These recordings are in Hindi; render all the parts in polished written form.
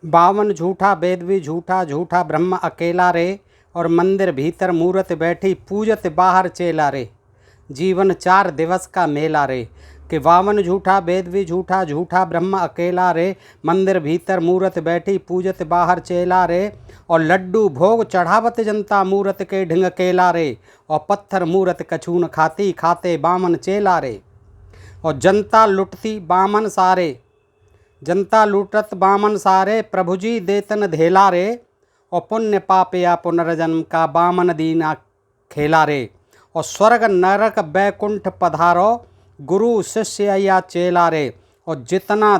बावन झूठा वेद भी झूठा, झूठा ब्रह्म अकेला रे। और मंदिर भीतर मूरत बैठी, पूजत बाहर चेला रे। जीवन 4 दिवस का मेला रे। कि बावन झूठा वेद भी झूठा, झूठा ब्रह्म अकेला रे। मंदिर भीतर मूरत बैठी, पूजत बाहर चेला रे। और लड्डू भोग चढ़ावत जनता, मूरत के ढिंग केला रे। और पत्थर मूरत कछून खाती, खाते बामन चेला रे। और जनता लुटती बामन सारे, जनता लूटत बामन सारे। प्रभु जी देतन धेला रे। और पुण्य पाप या पुनर्जन्म का बामन दीना खेला रे। और स्वर्ग नरक बैकुंठ पधारो, गुरु शिष्य या चेला रे। और जितना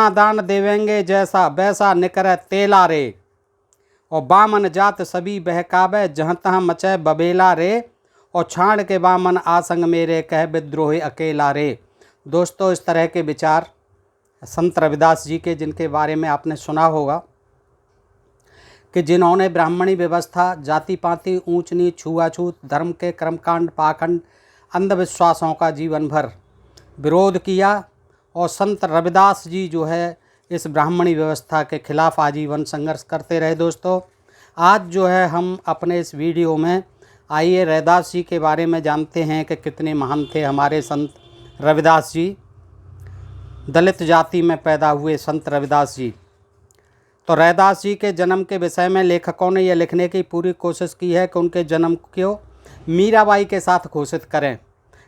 दान देवेंगे, जैसा वैसा निकर तेला रे। और बामन जात सभी बहकावे, जहाँ तहाँ मचे बबेला रे। और छाड़ के बामन आसंग मेरे, कह विद्रोही अकेला रे। दोस्तों, इस तरह के विचार संत रविदास जी के, जिनके बारे में आपने सुना होगा कि जिन्होंने ब्राह्मणी व्यवस्था, जाति पाति, ऊंच नीच, छुआछूत, धर्म के कर्मकांड, पाखंड, अंधविश्वासों का जीवन भर विरोध किया। और संत रविदास जी जो है इस ब्राह्मणी व्यवस्था के खिलाफ आजीवन संघर्ष करते रहे। दोस्तों, आज जो है हम अपने इस वीडियो में आइए रविदास जी के बारे में जानते हैं कि कितने महान थे हमारे संत रविदास जी। दलित जाति में पैदा हुए संत रविदास जी। तो रविदास जी के जन्म के विषय में लेखकों ने यह लिखने की पूरी कोशिश की है कि उनके जन्म को मीराबाई के साथ घोषित करें।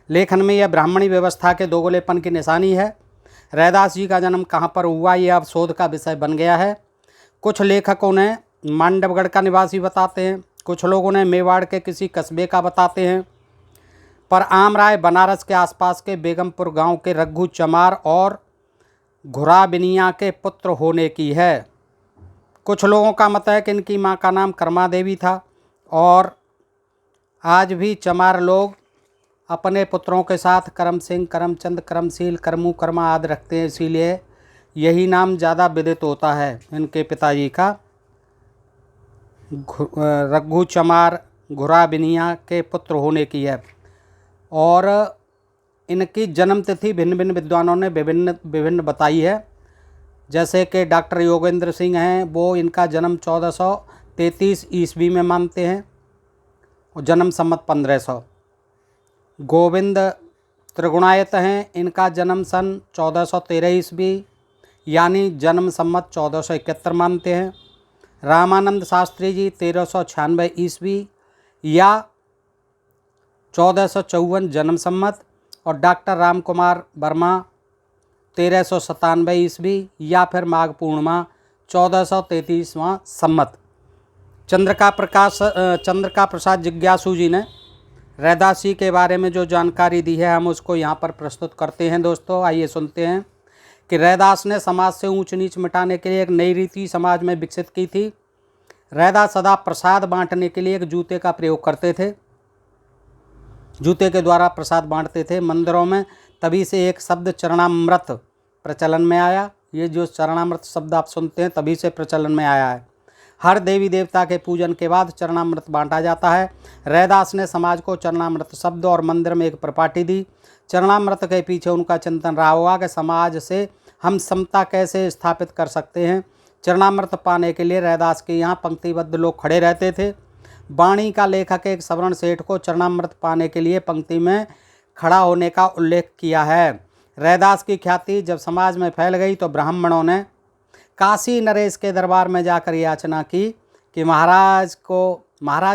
लेखन में यह ब्राह्मणी व्यवस्था के दोगलेपन की निशानी है। रविदास जी का जन्म कहाँ पर हुआ, यह अब शोध का विषय बन गया है। कुछ लेखकों ने मांडवगढ़ का निवासी बताते हैं, कुछ लोगों ने मेवाड़ के किसी कस्बे का बताते हैं, पर आम राय बनारस के आसपास के बेगमपुर गांव के रघु चमार और घुराबिनिया के पुत्र होने की है। कुछ लोगों का मत है कि इनकी मां का नाम कर्मा देवी था। और आज भी चमार लोग अपने पुत्रों के साथ करम सिंह, करमचंद, करमशील, करमू, कर्मा आदि रखते हैं, इसीलिए यही नाम ज़्यादा विदित होता है इनके पिताजी का। रघु चमार घुराबिनिया के पुत्र होने की है। और इनकी जन्म तिथि भिन्न भिन्न विद्वानों ने विभिन्न बताई है। जैसे कि डॉक्टर योगेंद्र सिंह हैं, वो इनका जन्म 1433 ईस्वी में मानते हैं और जन्म संमत 1500। गोविंद त्रिगुणायत हैं, इनका जन्म सन 1413 ईस्वी यानी जन्म संमत 1471 मानते हैं। रामानंद शास्त्री जी 1396 ईस्वी या 1454 जन्म संमत। और डॉक्टर राम कुमार वर्मा 1397 ईस्वी या फिर माघ पूर्णिमा 1433वां संमत। चंद्रिका प्रसाद जिज्ञासु जी ने रविदास जी के बारे में जो जानकारी दी है, हम उसको यहाँ पर प्रस्तुत करते हैं। दोस्तों, आइए सुनते हैं कि रविदास ने समाज से ऊंच नीच मिटाने के लिए एक नई रीति समाज में विकसित की थी। रविदास सदा प्रसाद बांटने के लिए एक जूते का प्रयोग करते थे, जूते के द्वारा प्रसाद बांटते थे मंदिरों में। तभी से एक शब्द चरणामृत प्रचलन में आया। ये जो चरणामृत शब्द आप सुनते हैं, तभी से प्रचलन में आया है। हर देवी देवता के पूजन के बाद चरणामृत बांटा जाता है। रविदास ने समाज को चरणामृत शब्द और मंदिर में एक परिपाटी दी। चरणामृत के पीछे उनका चिंतन रहा होगा कि समाज से हम समता कैसे स्थापित कर सकते हैं। चरणामृत पाने के लिए रविदास के यहाँ पंक्तिबद्ध लोग खड़े रहते थे। वाणी का लेखक एक सवर्ण सेठ को चरणामृत पाने के लिए पंक्ति में खड़ा होने का उल्लेख किया है। रविदास की ख्याति जब समाज में फैल गई तो ब्राह्मणों ने काशी नरेश के दरबार में जाकर याचना की कि महाराज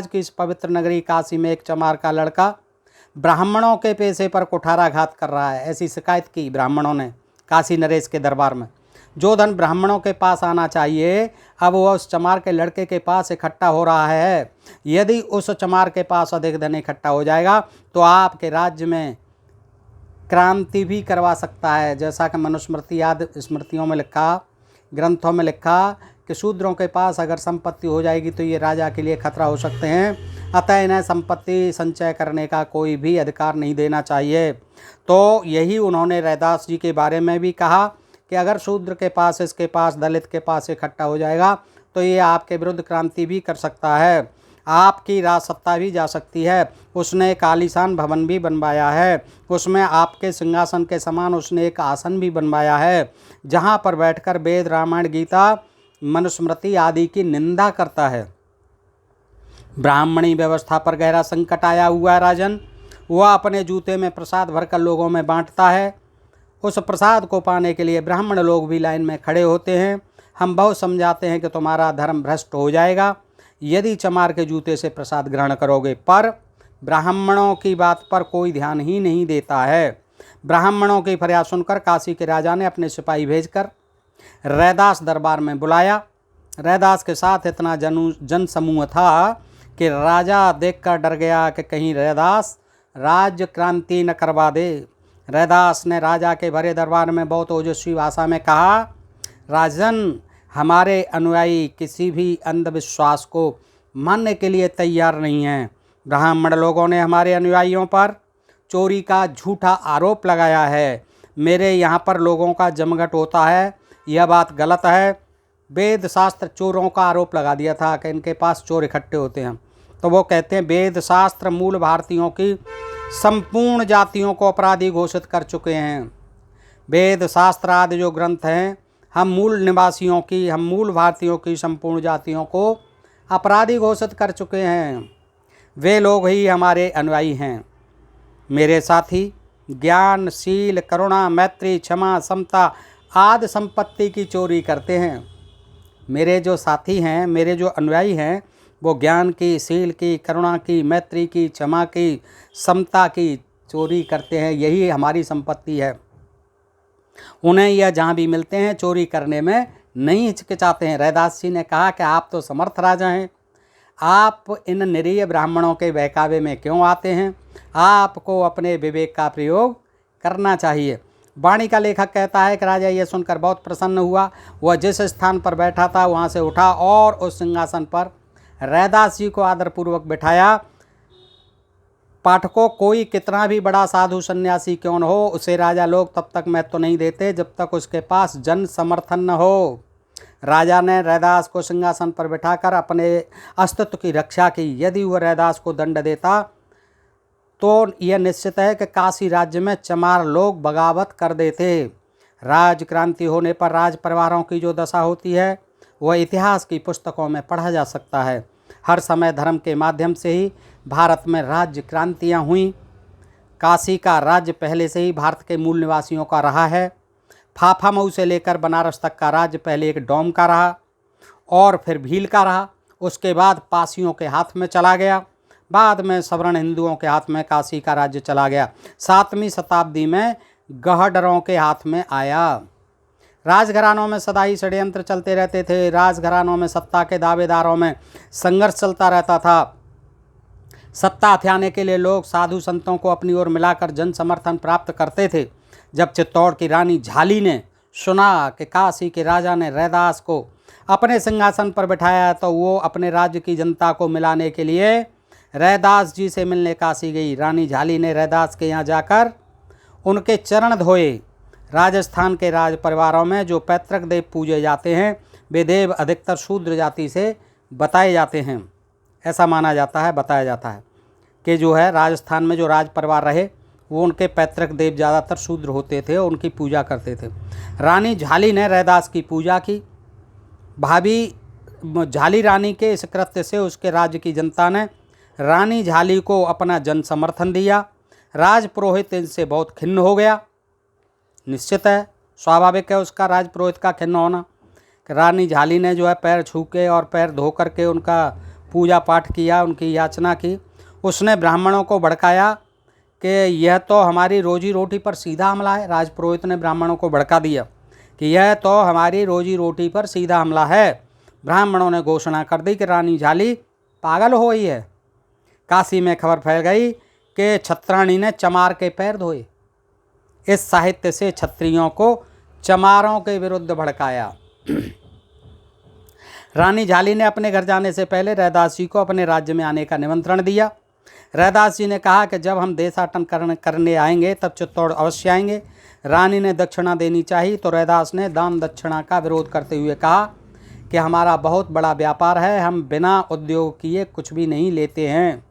की इस पवित्र नगरी काशी में एक चमार का लड़का ब्राह्मणों के पैसे पर कुठाराघात कर रहा है। ऐसी शिकायत की ब्राह्मणों ने काशी नरेश के दरबार में। जो धन ब्राह्मणों के पास आना चाहिए, अब वह उस चमार के लड़के के पास इकट्ठा हो रहा है। यदि उस चमार के पास अधिक धन इकट्ठा हो जाएगा तो आपके राज्य में क्रांति भी करवा सकता है। जैसा कि मनुस्मृति आदि स्मृतियों में लिखा, ग्रंथों में लिखा कि शूद्रों के पास अगर संपत्ति हो जाएगी तो ये राजा के लिए खतरा हो सकते हैं। अतः इन्हें संपत्ति संचय करने का कोई भी अधिकार नहीं देना चाहिए। तो यही उन्होंने रविदास जी के बारे में भी कहा कि अगर शूद्र के पास, इसके पास, दलित के पास इकट्ठा हो जाएगा तो ये आपके विरुद्ध क्रांति भी कर सकता है। आपकी राजसत्ता भी जा सकती है। उसने एक आलीशान भवन भी बनवाया है, उसमें आपके सिंहासन के समान उसने एक आसन भी बनवाया है, जहाँ पर बैठकर वेद, रामायण, गीता, मनुस्मृति आदि की निंदा करता है। ब्राह्मणी व्यवस्था पर गहरा संकट आया हुआ है राजन। वह अपने जूते में प्रसाद भरकर लोगों में बांटता है। उस प्रसाद को पाने के लिए ब्राह्मण लोग भी लाइन में खड़े होते हैं। हम बहुत समझाते हैं कि तुम्हारा धर्म भ्रष्ट हो जाएगा यदि चमार के जूते से प्रसाद ग्रहण करोगे, पर ब्राह्मणों की बात पर कोई ध्यान ही नहीं देता है। ब्राह्मणों की फरियाद सुनकर काशी के राजा ने अपने सिपाही भेजकर रैदास दरबार में बुलाया। रैदास के साथ इतना जन समूह था कि राजा देखकर डर गया कि कहीं रैदास राज्य क्रांति न करवा दे। रैदास ने राजा के भरे दरबार में बहुत ओजस्वी भाषा में कहा, राजन, हमारे अनुयायी किसी भी अंधविश्वास को मानने के लिए तैयार नहीं हैं। ब्राह्मण लोगों ने हमारे अनुयायियों पर चोरी का झूठा आरोप लगाया है। मेरे यहाँ पर लोगों का जमघट होता है, यह बात गलत है। वेद शास्त्र चोरों का आरोप लगा दिया था कि इनके पास चोर इकट्ठे होते हैं, तो वो कहते हैं वेद शास्त्र मूल भारतीयों की संपूर्ण जातियों को अपराधी घोषित कर चुके हैं। वेद शास्त्र आदि जो ग्रंथ हैं, हम मूल भारतीयों की संपूर्ण जातियों को अपराधी घोषित कर चुके हैं। वे लोग ही हमारे अनुयायी हैं। मेरे साथी ज्ञान, शील, करुणा, मैत्री, क्षमा, समता आदि संपत्ति की चोरी करते हैं। मेरे जो साथी हैं, मेरे जो अनुयायी हैं, वो ज्ञान की, शील की, करुणा की, मैत्री की, क्षमा की, समता की चोरी करते हैं। यही हमारी संपत्ति है। उन्हें यह जहाँ भी मिलते हैं चोरी करने में नहीं हिचकिचाते हैं। रैदास जी ने कहा कि आप तो समर्थ राजा हैं, आप इन निरीह ब्राह्मणों के बहकावे में क्यों आते हैं? आपको अपने विवेक का प्रयोग करना चाहिए। वाणी का लेखक कहता है कि राजा यह सुनकर बहुत प्रसन्न हुआ। वह जिस स्थान पर बैठा था वहाँ से उठा और उस सिंहासन पर रैदास जी को आदरपूर्वक बिठाया। पाठकों, कोई कितना भी बड़ा साधु सन्यासी क्यों न हो, उसे राजा लोग तब तक महत्व नहीं देते जब तक उसके पास जन समर्थन न हो। राजा ने रैदास को सिंहासन पर बिठाकर अपने अस्तित्व की रक्षा की। यदि वह रैदास को दंड देता तो यह निश्चित है कि काशी राज्य में चमार लोग बगावत कर देते। राज क्रांति होने पर राज परिवारों की जो दशा होती है वह इतिहास की पुस्तकों में पढ़ा जा सकता है। हर समय धर्म के माध्यम से ही भारत में राज्य क्रांतियाँ हुई। काशी का राज्य पहले से ही भारत के मूल निवासियों का रहा है। फाफामऊ से लेकर बनारस तक का राज्य पहले एक डोम का रहा और फिर भील का रहा, उसके बाद पासियों के हाथ में चला गया, बाद में सवर्ण हिंदुओं के हाथ में काशी का राज्य चला गया। 7वीं शताब्दी में गहडरों के हाथ में आया। राजघरानों में सदा ही षड्यंत्र चलते रहते थे। राजघरानों में सत्ता के दावेदारों में संघर्ष चलता रहता था। सत्ता हथियाने के लिए लोग साधु संतों को अपनी ओर मिलाकर जन समर्थन प्राप्त करते थे। जब चित्तौड़ की रानी झाली ने सुना कि काशी के राजा ने रैदास को अपने सिंहासन पर बिठाया तो वो अपने राज्य की जनता को मिलाने के लिए रैदास जी से मिलने काशी गई। रानी झाली ने रैदास के यहाँ जाकर उनके चरण धोए। राजस्थान के राज परिवारों में जो पैतृक देव पूजे जाते हैं वे देव अधिकतर शूद्र जाति से बताए जाते हैं। ऐसा माना जाता है, बताया जाता है कि जो है राजस्थान में जो राज परिवार रहे वो उनके पैतृक देव ज़्यादातर शूद्र होते थे और उनकी पूजा करते थे। रानी झाली ने रैदास की पूजा की। भाभी झाली रानी के इस कृत्य से उसके राज्य की जनता ने रानी झाली को अपना जन समर्थन दिया। राज पुरोहित इनसे बहुत खिन्न हो गया। निश्चित है, स्वाभाविक है उसका राज पुरोहित का खिन्न होना। रानी झाली ने जो है पैर छू के और पैर धो करके उनका पूजा पाठ किया, उनकी याचना की। उसने ब्राह्मणों को भड़काया कि यह तो हमारी रोजी रोटी पर सीधा हमला है। राजपुरोहित ने ब्राह्मणों को भड़का दिया कि यह तो हमारी रोजी रोटी पर सीधा हमला है। ब्राह्मणों ने घोषणा कर दी कि रानी झाली पागल हो गई है। काशी में खबर फैल गई कि छत्राणी ने चमार के पैर धोए। इस साहित्य से क्षत्रियों को चमारों के विरुद्ध भड़काया। रानी झाली ने अपने घर जाने से पहले रैदास जी को अपने राज्य में आने का निमंत्रण दिया। रैदास जी ने कहा कि जब हम देशाटन करने आएंगे तब चित्तौड़ अवश्य आएंगे। रानी ने दक्षिणा देनी चाहिए तो रैदास ने दान दक्षिणा का विरोध करते हुए कहा कि हमारा बहुत बड़ा व्यापार है, हम बिना उद्योग किए कुछ भी नहीं लेते हैं।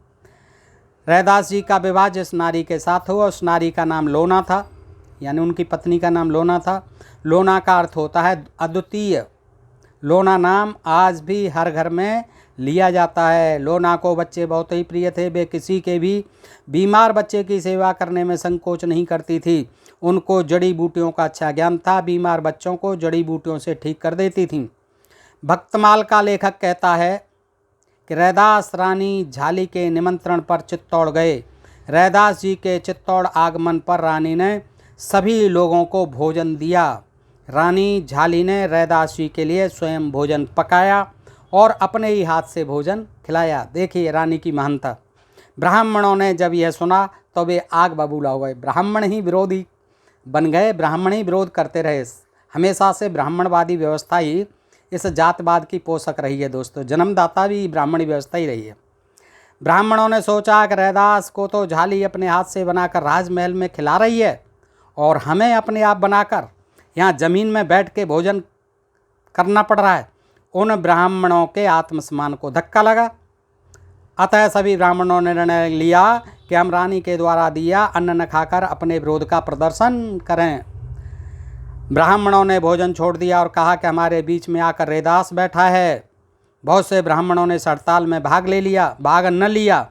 रैदास जी का विवाह जिस नारी के साथ हुआ उस नारी का नाम लोना था, यानी उनकी पत्नी का नाम लोना था। लोना का अर्थ होता है अद्वितीय। लोना नाम आज भी हर घर में लिया जाता है। लोना को बच्चे बहुत ही प्रिय थे। वे किसी के भी बीमार बच्चे की सेवा करने में संकोच नहीं करती थी। उनको जड़ी बूटियों का अच्छा ज्ञान था। बीमार बच्चों को जड़ी बूटियों से ठीक कर देती थीं। भक्तमाल का लेखक कहता है कि रैदास रानी झाली के निमंत्रण पर चित्तौड़ गए। रैदास जी के चित्तौड़ आगमन पर रानी ने सभी लोगों को भोजन दिया। रानी झाली ने रैदास जी के लिए स्वयं भोजन पकाया और अपने ही हाथ से भोजन खिलाया। देखिए रानी की महानता। ब्राह्मणों ने जब यह सुना तो वे आग बबूला हो गए। ब्राह्मण ही विरोधी बन गए, ब्राह्मण ही विरोध करते रहे। हमेशा से ब्राह्मणवादी व्यवस्था ही इस जातवाद की पोषक रही है दोस्तों। जन्मदाता भी ब्राह्मणी व्यवस्था ही रही है। ब्राह्मणों ने सोचा कि रैदास को तो झाली अपने हाथ से बनाकर राजमहल में खिला रही है और हमें अपने आप बनाकर यहाँ ज़मीन में बैठ के भोजन करना पड़ रहा है। उन ब्राह्मणों के आत्मसम्मान को धक्का लगा। अतः सभी ब्राह्मणों ने निर्णय लिया कि हम रानी के द्वारा दिया अन्न न खाकर अपने विरोध का प्रदर्शन करें। ब्राह्मणों ने भोजन छोड़ दिया और कहा कि हमारे बीच में आकर रैदास बैठा है। बहुत से ब्राह्मणों ने हड़ताल में भाग न लिया।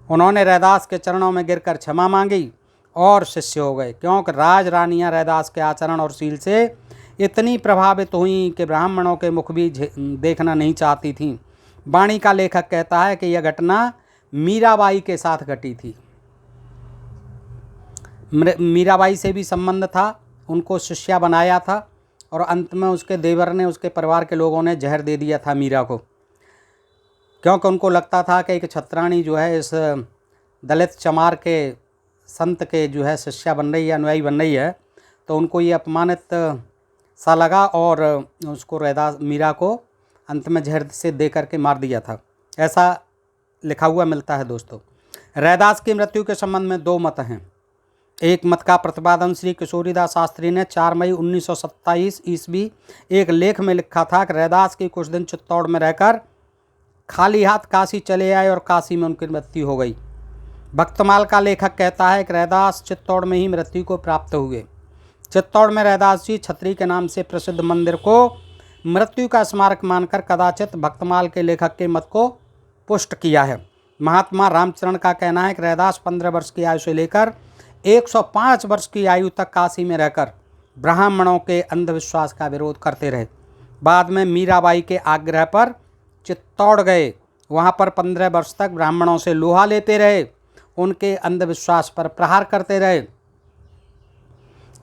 उन्होंने रैदास के चरणों में गिरकर क्षमा मांगी और शिष्य हो गए, क्योंकि राज रानियां रैदास के आचरण और शील से इतनी प्रभावित हुई कि ब्राह्मणों के मुख भी देखना नहीं चाहती थीं। वाणी का लेखक कहता है कि यह घटना मीराबाई के साथ घटी थी। मीराबाई से भी संबंध था, उनको शिष्या बनाया था और अंत में उसके देवर ने, उसके परिवार के लोगों ने जहर दे दिया था मीरा को, क्योंकि उनको लगता था कि एक छत्राणी जो है इस दलित चमार के संत के जो है शिष्या बन रही है, अनुयायी बन रही है, तो उनको ये अपमानित सा लगा और उसको रैदास मीरा को अंत में जहर से दे करके मार दिया था। ऐसा लिखा हुआ मिलता है दोस्तों। रैदास की मृत्यु के संबंध में दो मत हैं। एक मत का प्रतिपादन श्री किशोरीदास शास्त्री ने 4 मई 1927 ईस्वी एक लेख में लिखा था कि रैदास की कुछ दिन चित्तौड़ में रहकर खाली हाथ काशी चले आए और काशी में उनकी मृत्यु हो गई। भक्तमाल का लेखक कहता है कि रैदास चित्तौड़ में ही मृत्यु को प्राप्त हुए। चित्तौड़ में रैदास जी छत्री के नाम से प्रसिद्ध मंदिर को मृत्यु का स्मारक मानकर कदाचित भक्तमाल के लेखक के मत को पुष्ट किया है। महात्मा रामचरण का कहना है कि रैदास 15 वर्ष की आयु से लेकर 105 वर्ष की आयु तक काशी में रहकर ब्राह्मणों के अंधविश्वास का विरोध करते रहे। बाद में मीराबाई के आग्रह पर चित्तौड़ गए। वहाँ पर 15 वर्ष तक ब्राह्मणों से लोहा लेते रहे, उनके अंधविश्वास पर प्रहार करते रहे।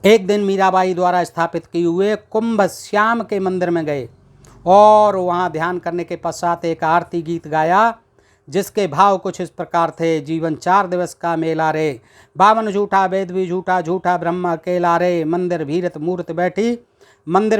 एक दिन मीराबाई द्वारा स्थापित किए हुए कुंभ श्याम के मंदिर में गए और वहाँ ध्यान करने के पश्चात एक आरती गीत गाया, जिसके भाव कुछ इस प्रकार थे। जीवन 4 दिवस का मेला रे, बावन झूठा वेद भी झूठा, झूठा ब्रह्म अकेला रे। मंदिर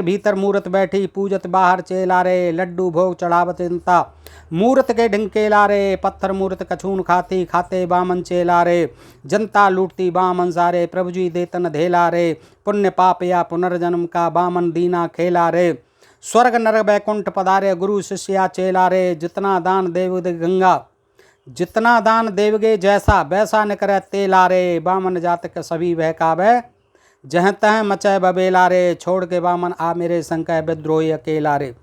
भीतर मूर्त बैठी, पूजत बाहर चेला रे। लड्डू भोग चढ़ावत जनता, मूर्त के ढिंकेला रे। पत्थर मूर्त कछून खाती, खाते बामन चेला रे। जनता लूटती बामन सारे, प्रभु जी देतन धेला रे। पुण्य पाप या पुनर्जन्म का बामन दीना खेला रे। स्वर्ग नरक बैकुंठ पधारे, गुरु शिष्या चेला रे। जितना दान देवगे गंगा, जितना दान देवगे जैसा, वैसा न करे तेला रे। बामन जात के सभी बहकावे, जहाँ तह मचय बबेला रे। छोड़ के बामन आ मेरे संकय, विद्रोही अकेला रे।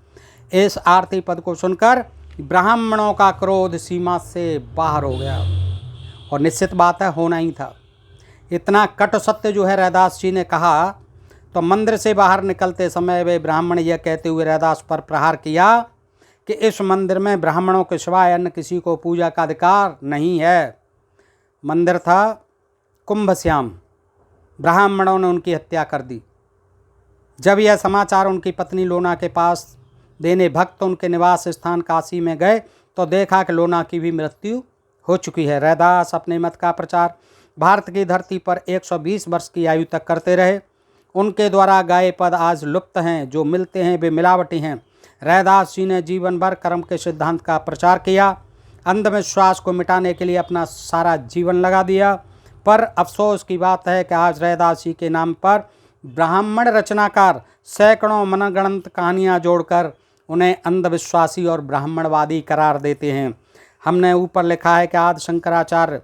इस आरती पद को सुनकर ब्राह्मणों का क्रोध सीमा से बाहर हो गया, और निश्चित बात है होना ही था। इतना कटु सत्य जो है रैदास जी ने कहा, तो मंदिर से बाहर निकलते समय वे ब्राह्मण यह कहते हुए रैदास पर प्रहार किया कि इस मंदिर में ब्राह्मणों के सिवाय अन्य किसी को पूजा का अधिकार नहीं है। मंदिर था कुंभ श्याम, ब्राह्मणों ने उनकी हत्या कर दी। जब यह समाचार उनकी पत्नी लोना के पास देने भक्त उनके निवास स्थान काशी में गए तो देखा कि लोना की भी मृत्यु हो चुकी है। रैदास अपने मत का प्रचार भारत की धरती पर 120 वर्ष की आयु तक करते रहे। उनके द्वारा गाये पद आज लुप्त हैं, जो मिलते हैं वे मिलावटी हैं। रैदास जी ने जीवन भर कर्म के सिद्धांत का प्रचार किया, अंधविश्वास को मिटाने के लिए अपना सारा जीवन लगा दिया। पर अफसोस की बात है कि आज रैदास जी के नाम पर ब्राह्मण रचनाकार सैकड़ों मनगढ़ंत कहानियाँ जोड़कर उन्हें अंधविश्वासी और ब्राह्मणवादी करार देते हैं। हमने ऊपर लिखा है कि आदि शंकराचार्य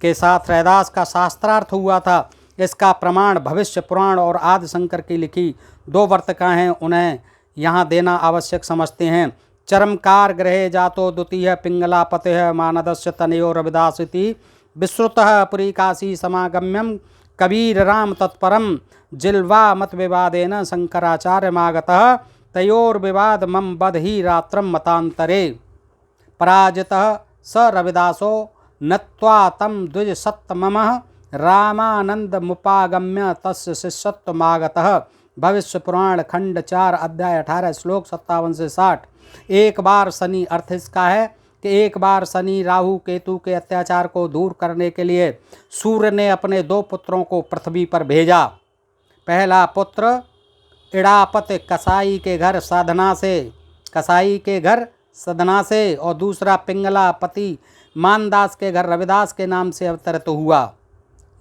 के साथ रैदास का शास्त्रार्थ हुआ था। इसका प्रमाण भविष्य पुराण और आदि शंकर की लिखी 2 वर्तिकाएँ उन्हें यहाँ देना आवश्यक समझते हैं। चरमकार ग्रहे जातो द्वितीय पिंगलापते मानदस्य तनयो रविदासिति विश्रुतः पुरी काशी समागम्यम कबीर राम तत्परम जिल्वा मत विवादेन शंकराचार्य मागतः तयोर्विवाद मम बदहि रात्रम मतांतरे पराजितः स रविदासो नत्वा तम द्विज सत्तमः रामानंद मुपागम्य तस्य शिष्यत्वमागतः। भविष्य पुराण खंड 4 अध्याय 18 श्लोक 57 से 60। एक बार शनि, अर्थ इसका है कि एक बार शनि राहु केतु के अत्याचार को दूर करने के लिए सूर्य ने अपने 2 पुत्रों को पृथ्वी पर भेजा। पहला पुत्र इड़ापत कसाई के घर सधना से और दूसरा पिंगलापति मानदास के घर रविदास के नाम से अवतरित हुआ।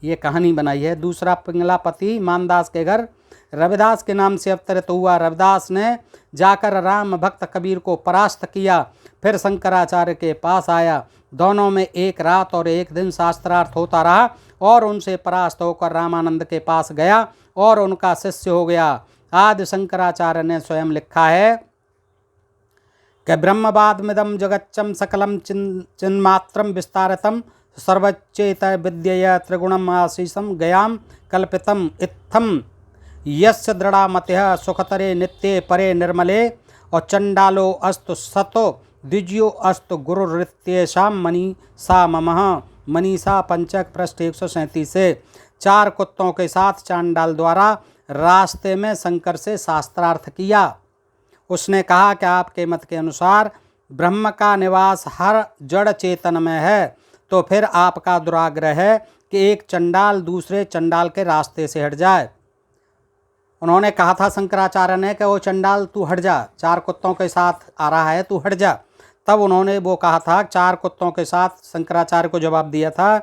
ये कहानी बनाई है। दूसरा पिंगलापति मानदास के घर रविदास के नाम से अवतरित हुआ। रविदास ने जाकर राम भक्त कबीर को परास्त किया, फिर शंकराचार्य के पास आया। दोनों में एक रात और एक दिन शास्त्रार्थ होता रहा और उनसे परास्त होकर रामानंद के पास गया और उनका शिष्य हो गया। आदि शंकराचार्य ने स्वयं लिखा है कि ब्रह्मवादमिदं जगच्चम सकलम चिन्मात्रम विस्तारितम सर्वचेत विद्यया त्रिगुणम आशीषम गयाम कल्पितम इत्थम यस्य दृढ़ामतः सुखतरे नित्ये परे निर्मले और चंडालो अस्तु सतो द्विजयो अस्तु गुरुरित्येषां मनीषा ममः। मनीषा पंचक पृष्ठ 137 से। 4 कुत्तों के साथ चांडाल द्वारा रास्ते में शंकर से शास्त्रार्थ किया। उसने कहा कि आपके मत के अनुसार ब्रह्म का निवास हर जड़ चेतन में है, तो फिर आपका दुराग्रह है कि एक चंडाल दूसरे चंडाल के रास्ते से हट जाए। उन्होंने कहा था शंकराचार्य ने कि वो चंडाल तू हट जा, 4 कुत्तों के साथ आ रहा है, तू हट जा। तब उन्होंने वो कहा था 4 कुत्तों के साथ, शंकराचार्य को जवाब दिया था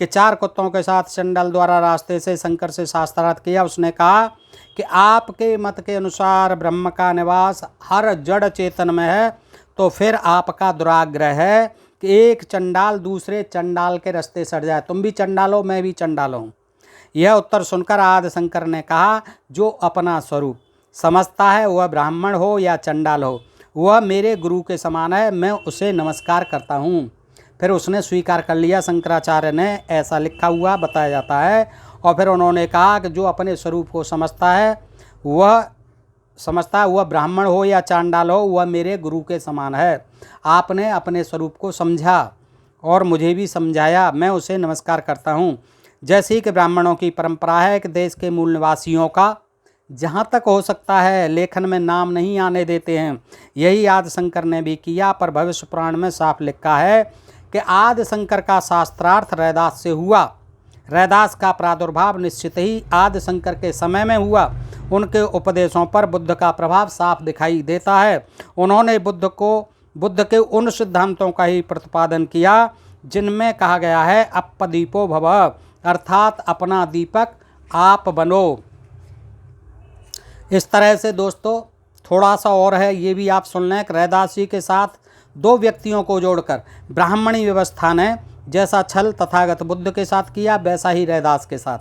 कि 4 कुत्तों के साथ चंडाल द्वारा रास्ते से शंकर से शास्त्रार्थ किया। उसने कहा कि आपके मत के अनुसार ब्रह्म का निवास हर जड़ चेतन में है, तो फिर आपका दुराग्रह है कि एक चंडाल दूसरे चंडाल के रास्ते से हट जाए। तुम भी चंडाल हो, मैं भी चंडाल हूँ। यह उत्तर सुनकर आदि शंकर ने कहा, जो अपना स्वरूप समझता है वह ब्राह्मण हो या चंडाल हो, वह मेरे गुरु के समान है, मैं उसे नमस्कार करता हूँ। फिर उसने स्वीकार कर लिया। शंकराचार्य ने ऐसा लिखा हुआ बताया जाता है। और फिर उन्होंने कहा कि जो अपने स्वरूप को समझता है वह ब्राह्मण हो या चांडाल हो, वह मेरे गुरु के समान है। आपने अपने स्वरूप को समझा और मुझे भी समझाया, मैं उसे नमस्कार करता हूँ। जैसे कि ब्राह्मणों की परंपरा है कि देश के मूल निवासियों का जहाँ तक हो सकता है लेखन में नाम नहीं आने देते हैं, यही आदि शंकर ने भी किया। पर भविष्य पुराण में साफ लिखा है कि आदि शंकर का शास्त्रार्थ रैदास से हुआ। रैदास का प्रादुर्भाव निश्चित ही आदि शंकर के समय में हुआ। उनके उपदेशों पर बुद्ध का प्रभाव साफ दिखाई देता है। उन्होंने बुद्ध के उन सिद्धांतों का ही प्रतिपादन किया जिनमें कहा गया है अपदीपो भव, अर्थात अपना दीपक आप बनो। इस तरह से दोस्तों थोड़ा सा और है, ये भी आप सुन लें। रैदास जी के साथ 2 व्यक्तियों को जोड़कर ब्राह्मणी व्यवस्था ने जैसा छल तथागत बुद्ध के साथ किया, वैसा ही रैदास के साथ।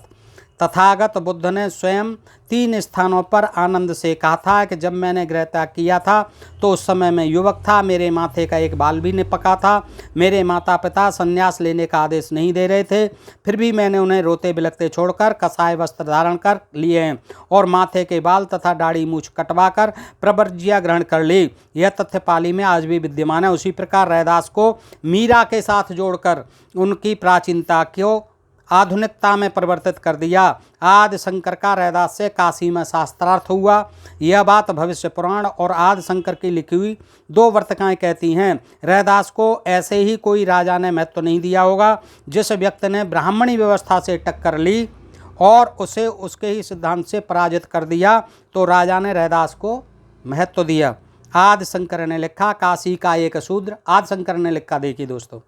तथागत बुद्ध ने स्वयं 3 स्थानों पर आनंद से कहा था कि जब मैंने गृह त्याग किया था तो उस समय मैं युवक था, मेरे माथे का एक बाल भी नहीं पका था, मेरे माता पिता संन्यास लेने का आदेश नहीं दे रहे थे, फिर भी मैंने उन्हें रोते बिलखते छोड़कर कसाय वस्त्र धारण कर लिए हैं और माथे के बाल तथा दाढ़ी मूछ कटवा कर प्रवर्ज्या ग्रहण कर ली। यह तथ्य पाली में आज भी विद्यमान है। उसी प्रकार रैदास को मीरा के साथ जोड़कर उनकी प्राचीनता को आधुनिकता में परिवर्तित कर दिया। आदि शंकर का रैदास से काशी में शास्त्रार्थ हुआ। यह बात भविष्य पुराण और आदि शंकर की लिखी हुई 2 वर्तिकाएं कहती हैं। रैदास को ऐसे ही कोई राजा ने महत्व नहीं दिया होगा। जिस व्यक्ति ने ब्राह्मणी व्यवस्था से टक्कर ली और उसे उसके ही सिद्धांत से पराजित कर दिया, तो राजा ने रैदास को महत्व दिया। आदि शंकर ने लिखा, काशी का एक शूद्र, आदि शंकर ने लिखा, देखिए दोस्तों,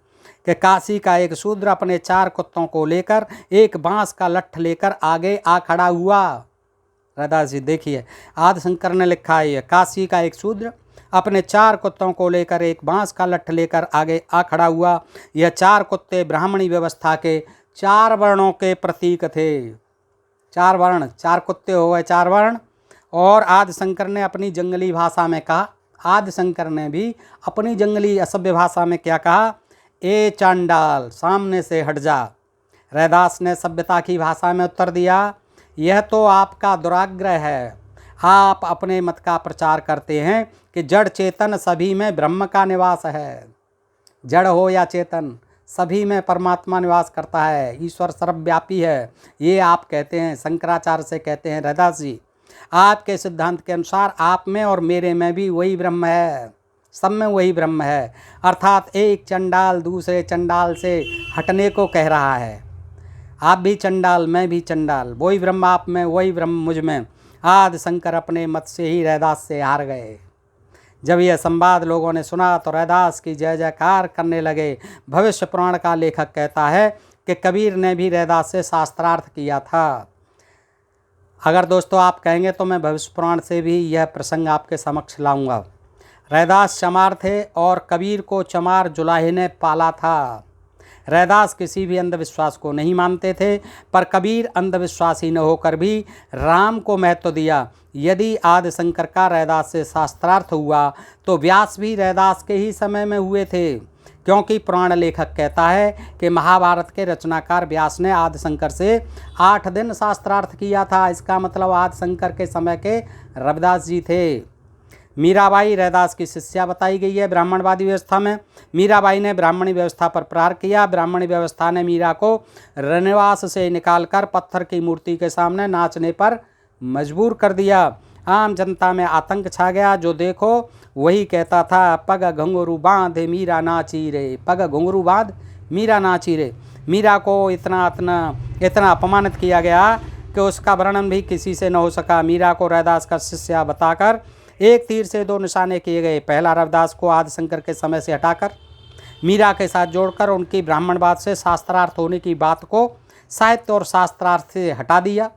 कि काशी का एक शूद्र अपने 4 कुत्तों को लेकर एक बांस का लट्ठ लेकर आगे आ खड़ा हुआ। रैदास जी देखिए, आदि शंकर ने लिखा है ये, काशी का एक शूद्र अपने 4 कुत्तों को लेकर एक बांस का लठ लेकर आगे आ खड़ा हुआ। यह 4 कुत्ते ब्राह्मणी व्यवस्था के 4 वर्णों के प्रतीक थे। 4 वर्ण, 4 कुत्ते हो गए 4 वर्ण। और आदि शंकर ने अपनी जंगली भाषा में कहा, आदि शंकर ने भी अपनी जंगली असभ्य भाषा में क्या कहा, ए चांडाल सामने से हट जा। रैदास ने सभ्यता की भाषा में उत्तर दिया, यह तो आपका दुराग्रह है। आप अपने मत का प्रचार करते हैं कि जड़ चेतन सभी में ब्रह्म का निवास है। जड़ हो या चेतन, सभी में परमात्मा निवास करता है, ईश्वर सर्वव्यापी है, ये आप कहते हैं। शंकराचार्य से कहते हैं, रैदास जी आपके सिद्धांत के अनुसार आप में और मेरे में भी वही ब्रह्म है, सब में वही ब्रह्म है। अर्थात एक चंडाल दूसरे चंडाल से हटने को कह रहा है। आप भी चंडाल, मैं भी चंडाल, वही ब्रह्म आप में, वही ब्रह्म मुझ में। आदि शंकर अपने मत से ही रैदास से हार गए। जब यह संवाद लोगों ने सुना तो रैदास की जय जयकार करने लगे। भविष्य पुराण का लेखक कहता है कि कबीर ने भी रैदास से शास्त्रार्थ किया था। अगर दोस्तों आप कहेंगे तो मैं भविष्य पुराण से भी यह प्रसंग आपके समक्ष लाऊंगा। रैदास चमार थे और कबीर को चमार जुलाहे ने पाला था। रैदास किसी भी अंधविश्वास को नहीं मानते थे, पर कबीर अंधविश्वासी न होकर भी राम को महत्व दिया। यदि आदि शंकर का रैदास से शास्त्रार्थ हुआ तो व्यास भी रैदास के ही समय में हुए थे, क्योंकि पुराण लेखक कहता है कि महाभारत के रचनाकार व्यास ने आदि शंकर से 8 दिन शास्त्रार्थ किया था। इसका मतलब आदि शंकर के समय के रविदास जी थे। मीराबाई रैदास की शिष्या बताई गई है ब्राह्मणवादी व्यवस्था में। मीराबाई ने ब्राह्मणी व्यवस्था पर प्रहार किया। ब्राह्मणी व्यवस्था ने मीरा को रनिवास से निकालकर पत्थर की मूर्ति के सामने नाचने पर मजबूर कर दिया। आम जनता में आतंक छा गया। जो देखो वही कहता था, पग घुंघरू बांध मीरा नाची रे, पग घुंघरू बांध मीरा नाची रे। मीरा को इतना अपमानित किया गया कि उसका वर्णन भी किसी से न हो सका। मीरा को रैदास का शिष्या बताकर एक तीर से 2 निशाने किए गए। पहला, रविदास को आदि शंकर के समय से हटाकर मीरा के साथ जोड़कर उनकी ब्राह्मणवाद से शास्त्रार्थ होने की बात को साहित्य और शास्त्रार्थ से हटा दिया।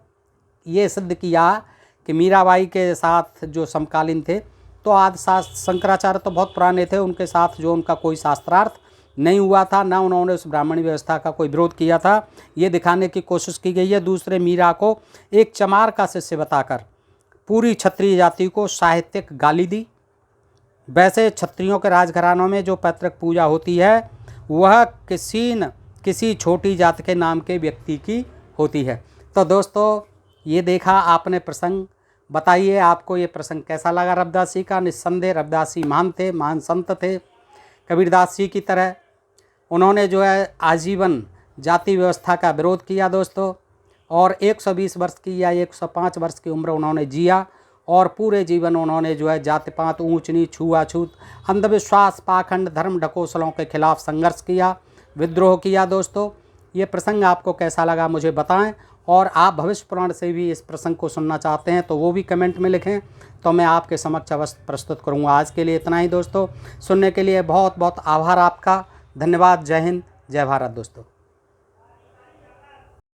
ये सिद्ध किया कि मीराबाई के साथ जो समकालीन थे, तो आदि शंकराचार्य तो बहुत पुराने थे, उनके साथ जो उनका कोई शास्त्रार्थ नहीं हुआ था, ना उन्होंने उस ब्राह्मणी व्यवस्था का कोई विरोध किया था, ये दिखाने की कोशिश की गई है। दूसरे, मीरा को एक चमार का शिष्य बताकर पूरी क्षत्रिय जाति को साहित्यिक गाली दी। वैसे क्षत्रियों के राजघरानों में जो पैतृक पूजा होती है वह किसी छोटी जाति के नाम के व्यक्ति की होती है। तो दोस्तों ये देखा आपने प्रसंग, बताइए आपको ये प्रसंग कैसा लगा रविदास जी का। निस्संदेह रविदास जी महान थे, महान संत थे। कबीरदास जी की तरह उन्होंने जो है आजीवन जाति व्यवस्था का विरोध किया दोस्तों, और 120 वर्ष की या 105 वर्ष की उम्र उन्होंने जिया, और पूरे जीवन उन्होंने जो है जाति पात, ऊंच नीच, छुआछूत, अंधविश्वास, पाखंड, धर्म ढकोसलों के खिलाफ संघर्ष किया, विद्रोह किया। दोस्तों ये प्रसंग आपको कैसा लगा मुझे बताएं, और आप भविष्य पुराण से भी इस प्रसंग को सुनना चाहते हैं तो वो भी कमेंट में लिखें, तो मैं आपके समक्ष अवश्य प्रस्तुत करूँगा। आज के लिए इतना ही दोस्तों, सुनने के लिए बहुत बहुत आभार आपका, धन्यवाद। जय हिंद, जय भारत दोस्तों।